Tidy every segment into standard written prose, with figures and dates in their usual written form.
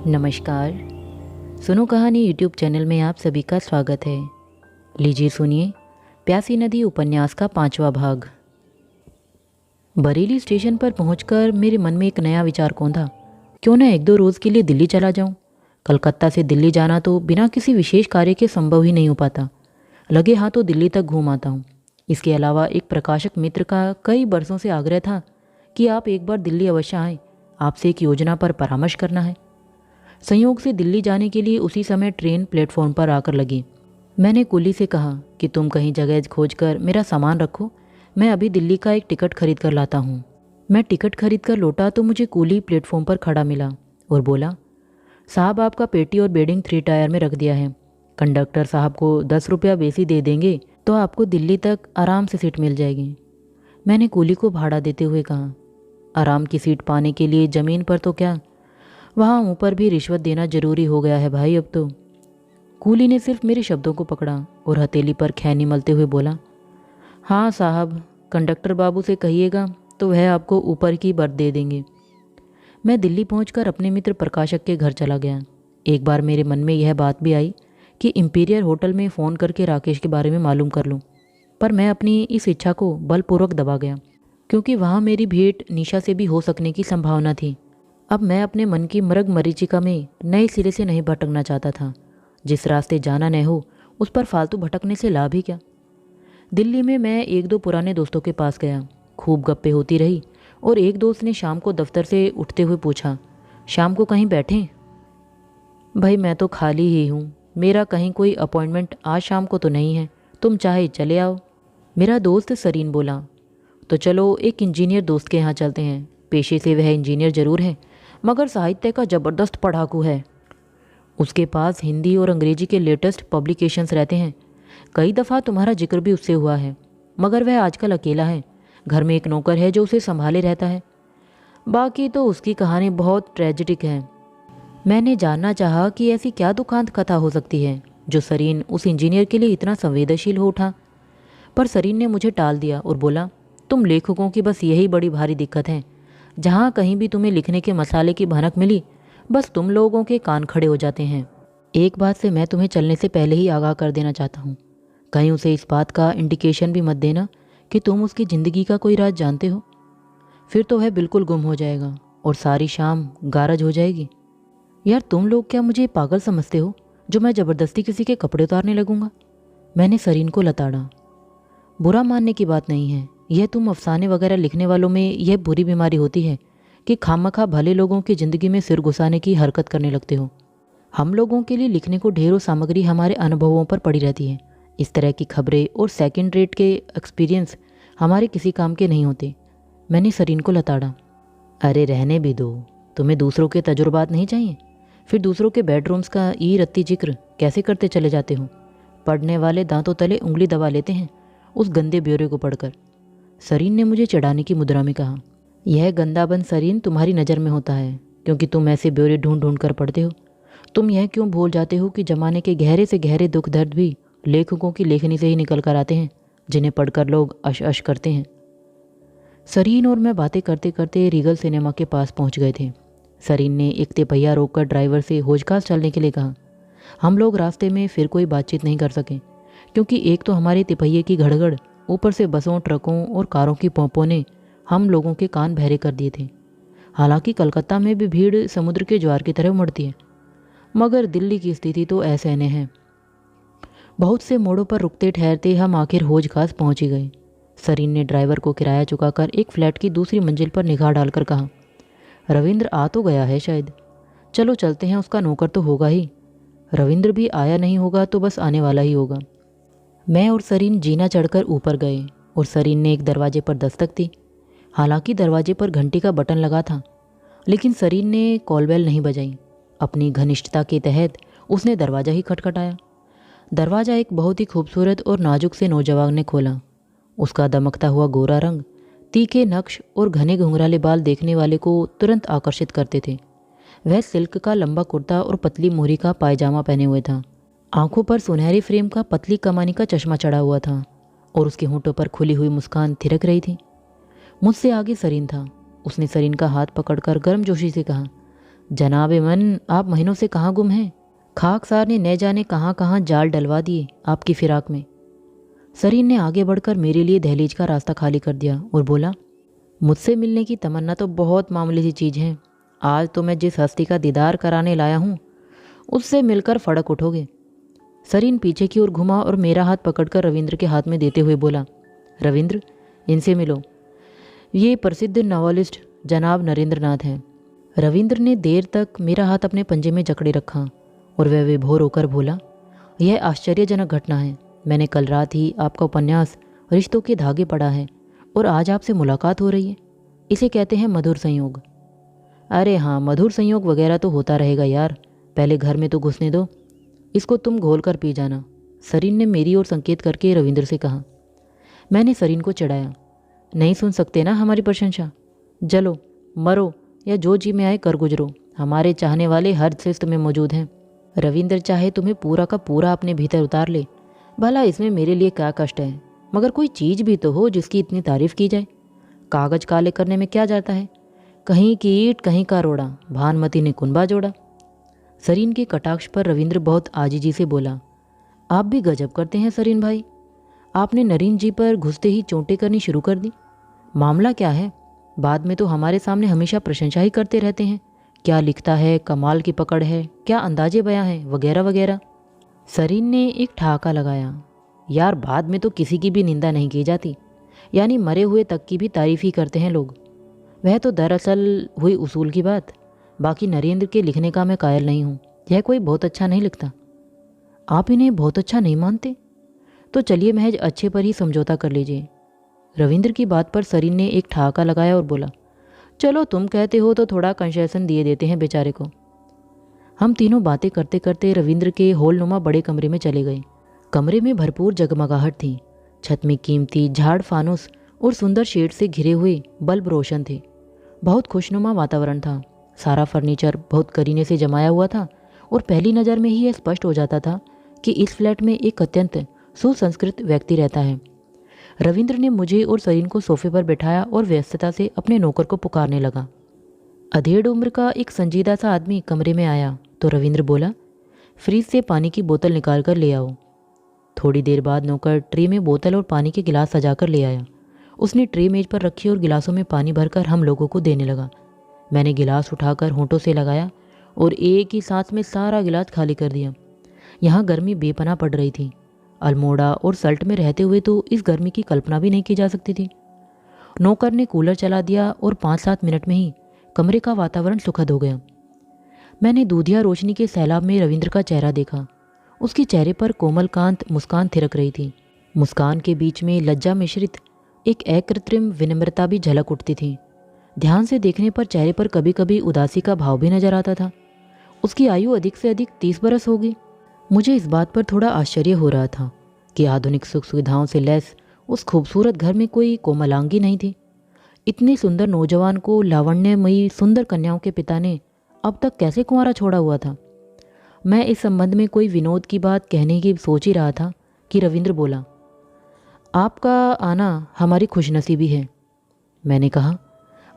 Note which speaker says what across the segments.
Speaker 1: नमस्कार। सुनो कहानी यूट्यूब चैनल में आप सभी का स्वागत है। लीजिए सुनिए प्यासी नदी उपन्यास का 5वां भाग। बरेली स्टेशन पर पहुंचकर मेरे मन में एक नया विचार कौंधा। क्यों न 1-2 रोज़ के लिए दिल्ली चला जाऊं। कलकत्ता से दिल्ली जाना तो बिना किसी विशेष कार्य के संभव ही नहीं हो पाता। लगे हाथों दिल्ली तक घूम आता हूँ। इसके अलावा एक प्रकाशक मित्र का कई बरसों से आग्रह था कि आप एक बार दिल्ली अवश्य आएँ, आपसे एक योजना पर परामर्श करना है। संयोग से दिल्ली जाने के लिए उसी समय ट्रेन प्लेटफॉर्म पर आकर लगी। मैंने कुली से कहा कि तुम कहीं जगह खोजकर मेरा सामान रखो, मैं अभी दिल्ली का एक टिकट खरीद कर लाता हूँ। मैं टिकट खरीद कर लौटा तो मुझे कुली प्लेटफॉर्म पर खड़ा मिला और बोला, साहब आपका पेटी और बेडिंग 3 टायर में रख दिया है। कंडक्टर साहब को 10 रुपया बेसी दे देंगे तो आपको दिल्ली तक आराम से सीट मिल जाएगी। मैंने कुली को भाड़ा देते हुए कहा, आराम की सीट पाने के लिए ज़मीन पर तो क्या, वहाँ ऊपर भी रिश्वत देना जरूरी हो गया है भाई अब तो। कूली ने सिर्फ मेरे शब्दों को पकड़ा और हथेली पर खैनी मलते हुए बोला, हाँ साहब, कंडक्टर बाबू से कहिएगा तो वह आपको ऊपर की बर्थ दे देंगे। मैं दिल्ली पहुंचकर अपने मित्र प्रकाशक के घर चला गया। एक बार मेरे मन में यह बात भी आई कि इंपीरियल होटल में फ़ोन करके राकेश के बारे में मालूम कर लूँ, पर मैं अपनी इस इच्छा को बलपूर्वक दबा गया क्योंकि वहाँ मेरी भेंट निशा से भी हो सकने की संभावना थी। अब मैं अपने मन की मृग मरीचिका में नए सिरे से नहीं भटकना चाहता था। जिस रास्ते जाना न हो उस पर फालतू भटकने से लाभ ही क्या। दिल्ली में मैं 1-2 पुराने दोस्तों के पास गया। खूब गप्पे होती रही और एक दोस्त ने शाम को दफ्तर से उठते हुए पूछा, शाम को कहीं बैठें? भाई मैं तो खाली ही हूँ, मेरा कहीं कोई अपॉइंटमेंट आज शाम को तो नहीं है, तुम चाहे चले आओ। मेरा दोस्त सरीन बोला, तो चलो एक इंजीनियर दोस्त के यहाँ चलते हैं। पेशे से वह इंजीनियर ज़रूर है मगर साहित्य का ज़बरदस्त पढ़ाकू है। उसके पास हिंदी और अंग्रेजी के लेटेस्ट पब्लिकेशंस रहते हैं। कई दफ़ा तुम्हारा जिक्र भी उससे हुआ है, मगर वह आजकल अकेला है। घर में एक नौकर है जो उसे संभाले रहता है। बाकी तो उसकी कहानी बहुत ट्रेजिक है। मैंने जानना चाहा कि ऐसी क्या दुखांत कथा हो सकती है जो सरीन उस इंजीनियर के लिए इतना संवेदनशील हो उठा। पर सरीन ने मुझे टाल दिया और बोला, तुम लेखकों की बस यही बड़ी भारी दिक्कत है। जहाँ कहीं भी तुम्हें लिखने के मसाले की भनक मिली, बस तुम लोगों के कान खड़े हो जाते हैं। एक बात से मैं तुम्हें चलने से पहले ही आगाह कर देना चाहता हूँ। कहीं उसे इस बात का इंडिकेशन भी मत देना कि तुम उसकी ज़िंदगी का कोई राज जानते हो। फिर तो वह बिल्कुल गुम हो जाएगा और सारी शाम गारज हो जाएगी। यार तुम लोग क्या मुझे पागल समझते हो जो मैं ज़बरदस्ती किसी के कपड़े उतारने लगूंगा? मैंने सरीन को लताड़ा। बुरा मानने की बात नहीं है, यह तुम अफसाने वगैरह लिखने वालों में यह बुरी बीमारी होती है कि खामखा भले लोगों की ज़िंदगी में सिर घुसाने की हरकत करने लगते हो। हम लोगों के लिए लिखने को ढेरों सामग्री हमारे अनुभवों पर पड़ी रहती है। इस तरह की खबरें और सेकंड रेट के एक्सपीरियंस हमारे किसी काम के नहीं होते। मैंने सरीन को लताड़ा। अरे रहने भी दो, तुम्हें दूसरों के तजुर्बात नहीं चाहिए? फिर दूसरों के बेडरूम्स का ई रत्ती जिक्र कैसे करते चले जाते हो? पढ़ने वाले दांतों तले उंगली दबा लेते हैं उस गंदे ब्यौरे को पढ़कर। सरीन ने मुझे चिढ़ाने की मुद्रा में कहा, यह गंदाबन सरीन तुम्हारी नज़र में होता है क्योंकि तुम ऐसे ब्यौरे ढूंढ ढूंढ कर पढ़ते हो। तुम यह क्यों भूल जाते हो कि ज़माने के गहरे से गहरे दुख दर्द भी लेखकों की लेखनी से ही निकल कर आते हैं, जिन्हें पढ़कर लोग अश अश करते हैं। सरीन और मैं बातें करते करते रीगल सिनेमा के पास पहुंच गए थे। सरीन ने एक तिपहिया रोककर ड्राइवर से होजखास चलने के लिए कहा। हम लोग रास्ते में फिर कोई बातचीत नहीं कर सके क्योंकि एक तो हमारे तिपहिए की घड़घड़, ऊपर से बसों, ट्रकों और कारों की पोंपों ने हम लोगों के कान बहरे कर दिए थे। हालांकि कलकत्ता में भी भीड़ समुद्र के ज्वार की तरह उमड़ती है, मगर दिल्ली की स्थिति तो ऐसे है। बहुत से मोड़ों पर रुकते ठहरते हम आखिर होजखास पहुंच ही गए। सरीन ने ड्राइवर को किराया चुकाकर एक फ्लैट की दूसरी मंजिल पर निगाह डालकर कहा, रविंद्र आ तो गया है शायद, चलो चलते हैं, उसका नौकर तो होगा ही। रविंद्र भी आया नहीं होगा तो बस आने वाला ही होगा। मैं और सरीन जीना चढ़कर ऊपर गए और सरीन ने एक दरवाजे पर दस्तक दी। हालांकि दरवाजे पर घंटी का बटन लगा था, लेकिन सरीन ने कॉलबेल नहीं बजाई। अपनी घनिष्ठता के तहत उसने दरवाज़ा ही खटखटाया। दरवाज़ा एक बहुत ही खूबसूरत और नाजुक से नौजवान ने खोला। उसका दमकता हुआ गोरा रंग, तीखे नक्श और घने घुंघराले बाल देखने वाले को तुरंत आकर्षित करते थे। वह सिल्क का लंबा कुर्ता और पतली मोहरी का पायजामा पहने हुए था। आंखों पर सुनहरी फ्रेम का पतली कमानी का चश्मा चढ़ा हुआ था और उसके होंठों पर खुली हुई मुस्कान थिरक रही थी। मुझसे आगे सरीन था। उसने सरीन का हाथ पकड़कर गर्मजोशी से कहा, जनाबे मन, आप महीनों से कहाँ गुम हैं? खाकसार ने न जाने कहाँ कहाँ जाल डलवा दिए आपकी फिराक में। सरीन ने आगे बढ़कर मेरे लिए दहलीज का रास्ता खाली कर दिया और बोला, मुझसे मिलने की तमन्ना तो बहुत मामूली सी चीज़ है। आज तो मैं जिस हस्ती का दीदार कराने लाया हूँ उससे मिलकर फड़क उठोगे। सरीन पीछे की ओर घुमा और मेरा हाथ पकड़कर रविंद्र के हाथ में देते हुए बोला, रविंद्र, इनसे मिलो। ये प्रसिद्ध नॉवलिस्ट जनाब नरेंद्र नाथ हैं। रविंद्र ने देर तक मेरा हाथ अपने पंजे में जकड़े रखा और वह विभोर होकर बोला, यह आश्चर्यजनक घटना है। मैंने कल रात ही आपका उपन्यास रिश्तों के धागे पढ़ा है और आज आपसे मुलाकात हो रही है। इसे कहते हैं मधुर संयोग। अरे हाँ, मधुर संयोग वगैरह तो होता रहेगा यार, पहले घर में तो घुसने दो। इसको तुम घोल कर पी जाना, सरीन ने मेरी ओर संकेत करके रविंद्र से कहा। मैंने सरीन को चिढ़ाया, नहीं सुन सकते ना हमारी प्रशंसा? जलो, मरो या जो जी में आए कर गुजरो, हमारे चाहने वाले हर शिस्त में मौजूद हैं। रविंद्र चाहे तुम्हें पूरा का पूरा अपने भीतर उतार ले, भला इसमें मेरे लिए क्या कष्ट है? मगर कोई चीज़ भी तो हो जिसकी इतनी तारीफ की जाए। कागज काले करने में क्या जाता है? कहीं की ईंट कहीं का रोड़ा, भानुमति ने कुनबा जोड़ा। सरीन के कटाक्ष पर रविंद्र बहुत आजीजी से बोला, आप भी गजब करते हैं सरीन भाई, आपने नरीन जी पर घुसते ही चोटें करनी शुरू कर दी। मामला क्या है? बाद में तो हमारे सामने हमेशा प्रशंसा ही करते रहते हैं, क्या लिखता है, कमाल की पकड़ है, क्या अंदाजे बयां है, वगैरह वगैरह। सरीन ने एक ठहाका लगाया, यार बाद में तो किसी की भी निंदा नहीं की जाती, यानी मरे हुए तक की भी तारीफ ही करते हैं लोग। वह तो दरअसल हुई उसूल की बात। बाकी नरेंद्र के लिखने का मैं कायल नहीं हूँ, यह कोई बहुत अच्छा नहीं लिखता। आप इन्हें बहुत अच्छा नहीं मानते? तो चलिए महज अच्छे पर ही समझौता कर लीजिए। रविंद्र की बात पर सरीन ने एक ठहाका लगाया और बोला, चलो तुम कहते हो तो थोड़ा कंसेशन दिए देते हैं बेचारे को। हम तीनों बातें करते करते रविंद्र के होलनुमा बड़े कमरे में चले गए। कमरे में भरपूर जगमगाहट थी। छत में कीमती झाड़ फानुस और सुंदर शेड से घिरे हुए बल्ब रोशन थे। बहुत खुशनुमा वातावरण था। सारा फर्नीचर बहुत करीने से जमाया हुआ था और पहली नज़र में ही यह स्पष्ट हो जाता था कि इस फ्लैट में एक अत्यंत सुसंस्कृत व्यक्ति रहता है। रविंद्र ने मुझे और सरीन को सोफे पर बैठाया और व्यस्तता से अपने नौकर को पुकारने लगा। अधेड़ उम्र का एक संजीदा सा आदमी कमरे में आया तो रविंद्र बोला, फ्रीज से पानी की बोतल निकाल कर ले आओ। थोड़ी देर बाद नौकर ट्रे में बोतल और पानी के गिलास सजा कर ले आया। उसने ट्रे मेज पर रखी और गिलासों में पानी भरकर हम लोगों को देने लगा। मैंने गिलास उठाकर होंठों से लगाया और एक ही सांस में सारा गिलास खाली कर दिया। यहाँ गर्मी बेपनाह पड़ रही थी। अल्मोड़ा और सल्ट में रहते हुए तो इस गर्मी की कल्पना भी नहीं की जा सकती थी। नौकर ने कूलर चला दिया और 5-7 मिनट में ही कमरे का वातावरण सुखद हो गया। मैंने दूधिया रोशनी के सैलाब में रविंद्र का चेहरा देखा। उसके चेहरे पर कोमलकांत मुस्कान थिरक रही थी। मुस्कान के बीच में लज्जा मिश्रित एक अकृत्रिम विनम्रता भी झलक उठती थी। ध्यान से देखने पर चेहरे पर कभी कभी उदासी का भाव भी नजर आता था। उसकी आयु अधिक से अधिक 30 बरस होगी। मुझे इस बात पर थोड़ा आश्चर्य हो रहा था कि आधुनिक सुख सुविधाओं से लैस उस खूबसूरत घर में कोई कोमलांगी नहीं थी। इतने सुंदर नौजवान को लावण्यमयी सुंदर कन्याओं के पिता ने अब तक कैसे कुंवारा छोड़ा हुआ था? मैं इस संबंध में कोई विनोद की बात कहने की सोच ही रहा था कि रविंद्र बोला, आपका आना हमारी खुशनसीबी है। मैंने कहा,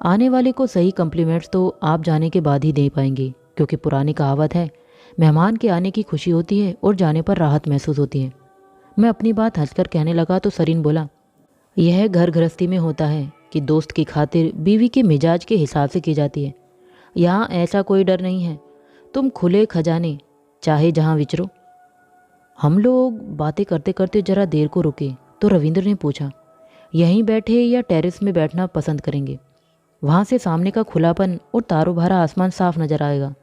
Speaker 1: आने वाले को सही कम्प्लीमेंट्स तो आप जाने के बाद ही दे पाएंगे, क्योंकि पुरानी कहावत है, मेहमान के आने की खुशी होती है और जाने पर राहत महसूस होती है। मैं अपनी बात हंसकर कहने लगा तो सरीन बोला, यह घर गृहस्थी में होता है कि दोस्त की खातिर बीवी के मिजाज के हिसाब से की जाती है। यहाँ ऐसा कोई डर नहीं है, तुम खुले खजाने चाहे जहाँ विचरो। हम लोग बातें करते करते जरा देर को रुके तो रविंद्र ने पूछा, यहीं बैठे या टेरेस में बैठना पसंद करेंगे? वहाँ से सामने का खुलापन और तारों भरा आसमान साफ नजर आएगा।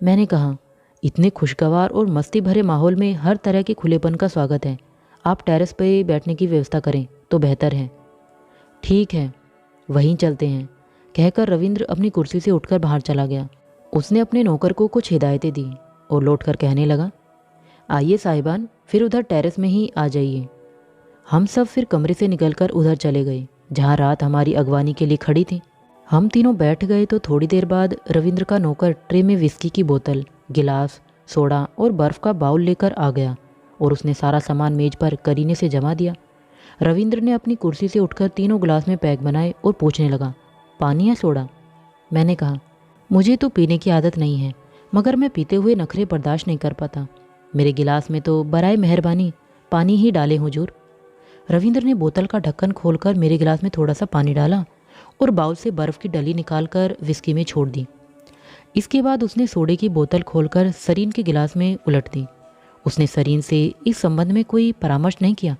Speaker 1: मैंने कहा, इतने खुशगवार और मस्ती भरे माहौल में हर तरह के खुलेपन का स्वागत है। आप टेरेस पर बैठने की व्यवस्था करें तो बेहतर है। ठीक है, वहीं चलते हैं, कहकर रविंद्र अपनी कुर्सी से उठकर बाहर चला गया। उसने अपने नौकर को कुछ हिदायतें दी और लौटकर कहने लगा, आइए साहिबान, फिर उधर टेरेस में ही आ जाइए। हम सब फिर कमरे से निकलकर उधर चले गए जहाँ रात हमारी अगवानी के लिए खड़ी थी। हम तीनों बैठ गए तो थोड़ी देर बाद रविंद्र का नौकर ट्रे में विस्की की बोतल, गिलास, सोडा और बर्फ़ का बाउल लेकर आ गया और उसने सारा सामान मेज पर करीने से जमा दिया। रविंद्र ने अपनी कुर्सी से उठकर तीनों गिलास में पैक बनाए और पूछने लगा, पानी या सोडा? मैंने कहा, मुझे तो पीने की आदत नहीं है, मगर मैं पीते हुए नखरे बर्दाश्त नहीं कर पाता। मेरे गिलास में तो बराए मेहरबानी पानी ही डाले हुजूर। रविंद्र ने बोतल का ढक्कन खोलकर मेरे गिलास में थोड़ा सा पानी डाला और बाउल से बर्फ़ की डली निकालकर विस्की में छोड़ दी। इसके बाद उसने सोडे की बोतल खोलकर सरीन के गिलास में उलट दी। उसने सरीन से इस संबंध में कोई परामर्श नहीं किया,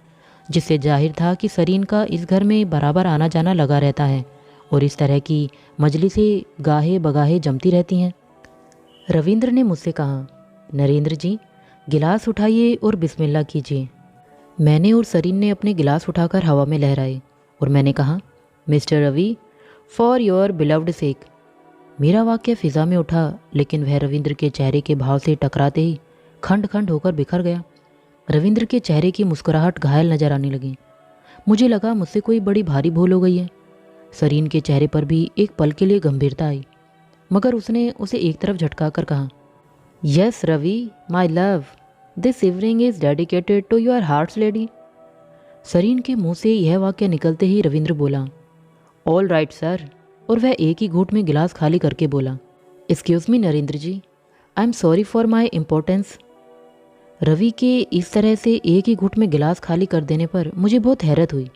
Speaker 1: जिससे जाहिर था कि सरीन का इस घर में बराबर आना जाना लगा रहता है और इस तरह की मजलिसें गाहे बगाहे जमती रहती हैं। रविंद्र ने मुझसे कहा, नरेंद्र जी, गिलास उठाइए और बिस्मिल्लाह कीजिए। मैंने और सरीन ने अपने गिलास उठाकर हवा में लहराए और मैंने कहा, mister Ravi, for your beloved sake. मेरा वाक्य फिजा में उठा, लेकिन वह रविंद्र के चेहरे के भाव से टकराते ही खंड खंड होकर बिखर गया। रविंद्र के चेहरे की मुस्कुराहट घायल नजर आने लगी। मुझे लगा मुझसे कोई बड़ी भारी भूल हो गई है। सरीन के चेहरे पर भी एक पल के लिए गंभीरता आई, मगर उसने उसे एक तरफ झटका कर कहा, yes Ravi my love, this evening is dedicated to your hearts lady. Sareen के मुंह से यह वाक्य निकलते ही रविंद्र बोला, ऑल राइट सर, और वह एक ही घूंट में गिलास खाली करके बोला, excuse me Narendra ji, I am sorry for my importance. Ravi के इस तरह से एक ही घूंट में गिलास खाली कर देने पर मुझे बहुत हैरत हुई।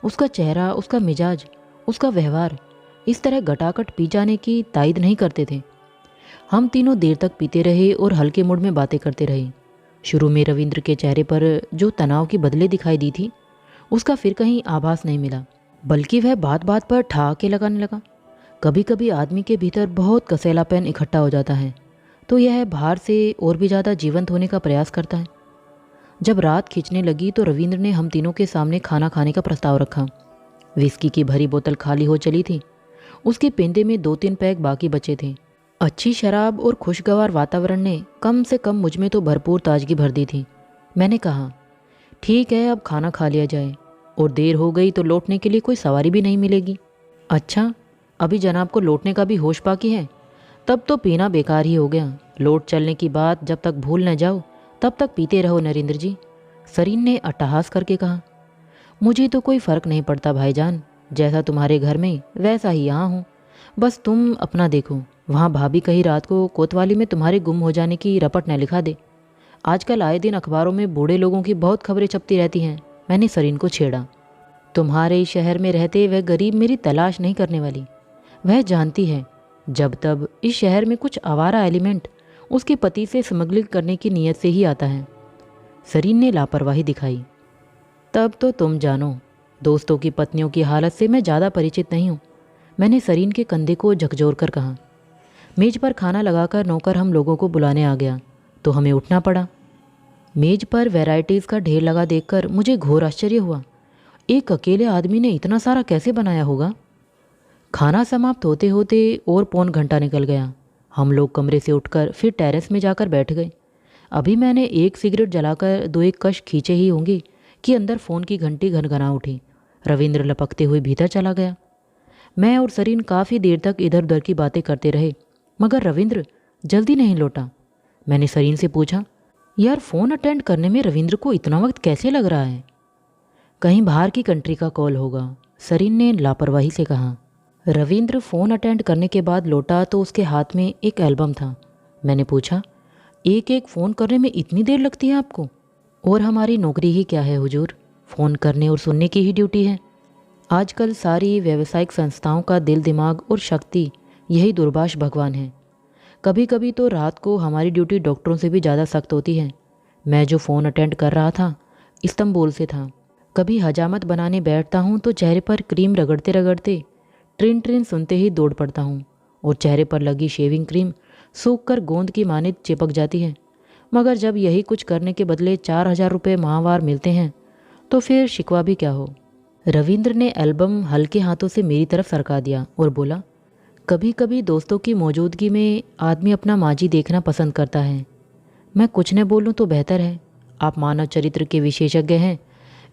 Speaker 1: उसका चेहरा, उसका मिजाज, उसका व्यवहार इस तरह गटागट पी जाने की तायद नहीं करते थे। हम तीनों देर तक पीते रहे और हल्के मूड में बातें करते रहे। शुरू में रविंद्र के चेहरे पर जो तनाव की बदले दिखाई दी थी, उसका फिर कहीं आभास नहीं मिला, बल्कि वह बात बात पर ठहाके लगाने लगा। कभी कभी आदमी के भीतर बहुत कसैलापन इकट्ठा हो जाता है तो यह बाहर से और भी ज़्यादा जीवंत होने का प्रयास करता है। जब रात खींचने लगी तो रविंद्र ने हम तीनों के सामने खाना खाने का प्रस्ताव रखा। विस्की की भरी बोतल खाली हो चली थी। उसके पेंदे में 2-3 पैक बाकी बचे थे। अच्छी शराब और खुशगवार वातावरण ने कम से कम मुझ में तो भरपूर ताजगी भर दी थी। मैंने कहा, ठीक है, अब खाना खा लिया जाए, और देर हो गई तो लौटने के लिए कोई सवारी भी नहीं मिलेगी। अच्छा, अभी जनाब को लौटने का भी होश बाकी है? तब तो पीना बेकार ही हो गया। लौट चलने की बात जब तक भूल न जाओ तब तक पीते रहो नरेंद्र जी, सरीन ने अट्टहास करके कहा। मुझे तो कोई फ़र्क नहीं पड़ता भाईजान, जैसा तुम्हारे घर में वैसा ही यहाँ हूँ। बस तुम अपना देखो, वहाँ भाभी कहीं रात को कोतवाली में तुम्हारे गुम हो जाने की रपट न लिखा दे। आजकल आए दिन अखबारों में बूढ़े लोगों की बहुत खबरें छपती रहती हैं। मैंने सरीन को छेड़ा। तुम्हारे शहर में रहते वह गरीब मेरी तलाश नहीं करने वाली। वह जानती है जब तब इस शहर में कुछ आवारा एलिमेंट उसके पति से स्मगलिंग करने की नीयत से ही आता है। सरीन ने लापरवाही दिखाई। तब तो तुम जानो, दोस्तों की पत्नियों की हालत से मैं ज़्यादा परिचित नहीं हूँ, मैंने सरीन के कंधे को झकझोर कर कहा। मेज पर खाना लगाकर नौकर हम लोगों को बुलाने आ गया तो हमें उठना पड़ा। मेज पर वैरायटीज़ का ढेर लगा देखकर मुझे घोर आश्चर्य हुआ। एक अकेले आदमी ने इतना सारा कैसे बनाया होगा? खाना समाप्त होते होते और पौन घंटा निकल गया। हम लोग कमरे से उठकर फिर टेरेस में जाकर बैठ गए। अभी मैंने एक सिगरेट जलाकर 2-1 कश खींचे ही होंगे कि अंदर फ़ोन की घंटी घनघना उठी। रविंद्र लपकते हुए भीतर चला गया। मैं और सरीन काफ़ी देर तक इधर उधर की बातें करते रहे, मगर रविंद्र जल्दी नहीं लौटा। मैंने सरीन से पूछा, यार फ़ोन अटेंड करने में रविंद्र को इतना वक्त कैसे लग रहा है? कहीं बाहर की कंट्री का कॉल होगा, सरीन ने लापरवाही से कहा। रविंद्र फ़ोन अटेंड करने के बाद लौटा तो उसके हाथ में एक एल्बम था। मैंने पूछा, एक एक फ़ोन करने में इतनी देर लगती है आपको? और हमारी नौकरी ही क्या है हुजूर, फ़ोन करने और सुनने की ही ड्यूटी है। आजकल सारी व्यावसायिक संस्थाओं का दिल दिमाग और शक्ति यही दुर्भाष भगवान है। कभी कभी तो रात को हमारी ड्यूटी डॉक्टरों से भी ज़्यादा सख्त होती है। मैं जो फ़ोन अटेंड कर रहा था इस्तांबुल से था। कभी हजामत बनाने बैठता हूँ तो चेहरे पर क्रीम रगड़ते रगड़ते ट्रिन ट्रिन सुनते ही दौड़ पड़ता हूँ और चेहरे पर लगी शेविंग क्रीम सूख कर गोंद की मानित चिपक जाती है। मगर जब यही कुछ करने के बदले 4,000 रुपये माहवार मिलते हैं तो फिर शिकवा भी क्या हो। रविंद्र ने एल्बम हल्के हाथों से मेरी तरफ सरका दिया और बोला, कभी कभी दोस्तों की मौजूदगी में आदमी अपना माजी देखना पसंद करता है। मैं कुछ न बोलूं तो बेहतर है, आप मानव चरित्र के विशेषज्ञ हैं।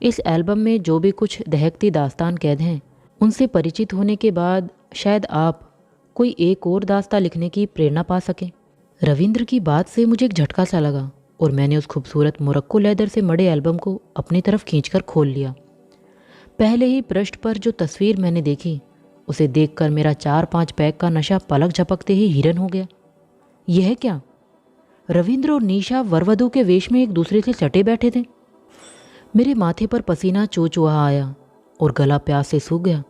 Speaker 1: इस एल्बम में जो भी कुछ दहकती दास्तान कैद हैं, उनसे परिचित होने के बाद शायद आप कोई एक और दास्तां लिखने की प्रेरणा पा सकें। रविंद्र की बात से मुझे एक झटका सा लगा और मैंने उस खूबसूरत मोरक्को लेदर से मड़े एल्बम को अपनी तरफ खींचकर खोल लिया। पहले ही पृष्ठ पर जो तस्वीर मैंने देखी उसे देखकर मेरा 4-5 पैक का नशा पलक झपकते ही हिरन हो गया। यह क्या? रविंद्र और निशा वरवधू के वेश में एक दूसरे से सटे बैठे थे। मेरे माथे पर पसीना चोचुहा आया और गला प्यास से सूख गया।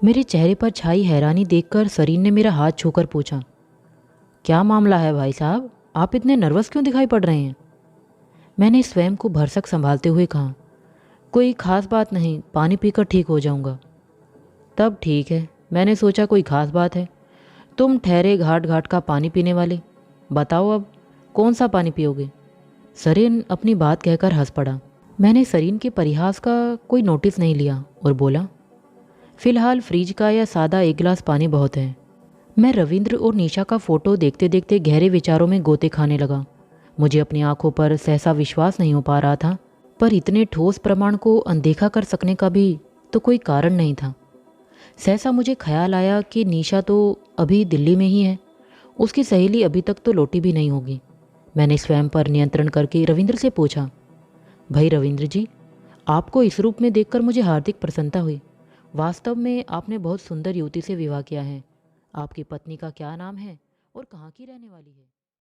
Speaker 1: मेरे चेहरे पर छाई हैरानी देखकर सरीन ने मेरा हाथ छूकर पूछा, क्या मामला है भाई साहब, आप इतने नर्वस क्यों दिखाई पड़ रहे हैं? मैंने स्वयं को भरसक संभालते हुए कहा, कोई खास बात नहीं, पानी पीकर ठीक हो जाऊंगा। तब ठीक है, मैंने सोचा कोई खास बात है। तुम ठहरे घाट घाट का पानी पीने वाले, बताओ अब कौन सा पानी पियोगे? सरीन अपनी बात कहकर हंस पड़ा। मैंने सरीन के परिहास का कोई नोटिस नहीं लिया और बोला, फिलहाल फ्रिज का या सादा एक गिलास पानी बहुत है। मैं रविंद्र और निशा का फोटो देखते देखते गहरे विचारों में गोते खाने लगा। मुझे अपनी आंखों पर सहसा विश्वास नहीं हो पा रहा था, पर इतने ठोस प्रमाण को अनदेखा कर सकने का भी तो कोई कारण नहीं था। सहसा मुझे ख्याल आया कि निशा तो अभी दिल्ली में ही है, उसकी सहेली अभी तक तो लौटी भी नहीं होगी। मैंने स्वयं पर नियंत्रण करके रविंद्र से पूछा, भाई रविंद्र जी, आपको इस रूप में देखकर मुझे हार्दिक प्रसन्नता हुई। वास्तव में आपने बहुत सुंदर युवती से विवाह किया है। आपकी पत्नी का क्या नाम है और कहाँ की रहने वाली है?